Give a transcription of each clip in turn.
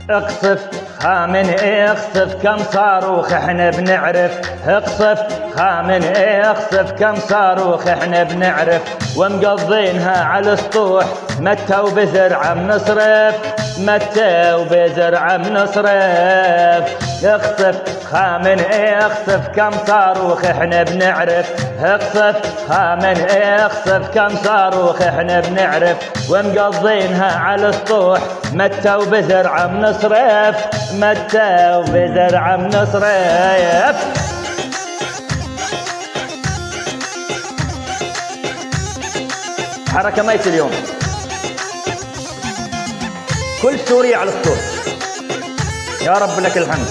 اقصف خامن اقصف كم صاروخ احنا بنعرف، اقصف خامن اقصف كم صاروخ احنا بنعرف، ومقضينها على السطوح متى وبزرعه بنصرف، متى وبزرعه بنصرف. اقصف خامن اقصف كم صاروخ احنا بنعرف، اقصف خامن اقصف كم صاروخ احنا بنعرف، ومقضينها على السطوح متى وبزرعه بنصرف، متى وبزرعه بنصرف. حركه ميت اليوم، كل سوريا على الصوت. يا رب لك الحمد.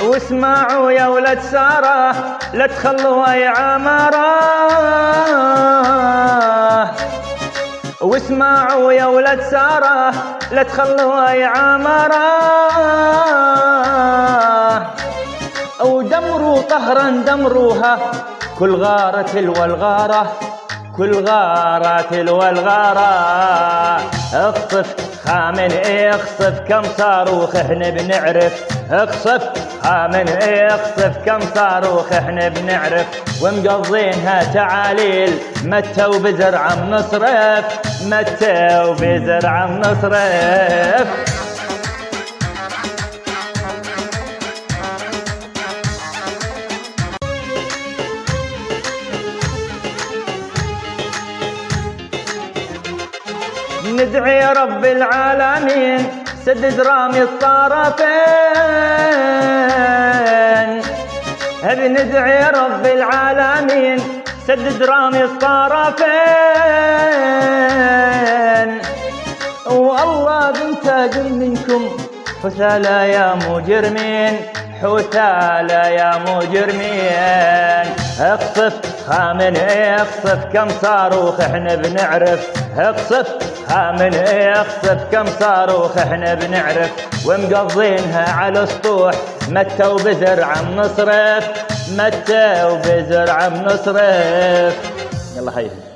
واسمعوا يا ولد سارة لا تخلوها يا عمارة، واسمعوا يا ولد سارة لا تخلوها يا عمارة، ودمروا طهرا دمروها كل غارة تلو الغارة، كل غارة تلو الغارة. اقصف خامن اقصف كم صاروخ احنا بنعرف، اقصف خامن اقصف كم صاروخ احنا بنعرف، ومقضينها تعاليل متى وبزرعه بنصرف، متى وبزرعه بنصرف. ندعي رب العالمين سدد رامي الطرفين، بندعي رب العالمين سدد رامي الطرفين، والله بنتاجر منكم حثالة يا مجرمين، حثالة يا مجرمين. اقصف خامن اقصف كم صاروخ احنا بنعرف، اقصف خامن اقصف كم صاروخ احنا بنعرف، ومقضينها على السطوح متى وبزرعه بنصرف، متى وبزرعه بنصرف. يلا حيهم.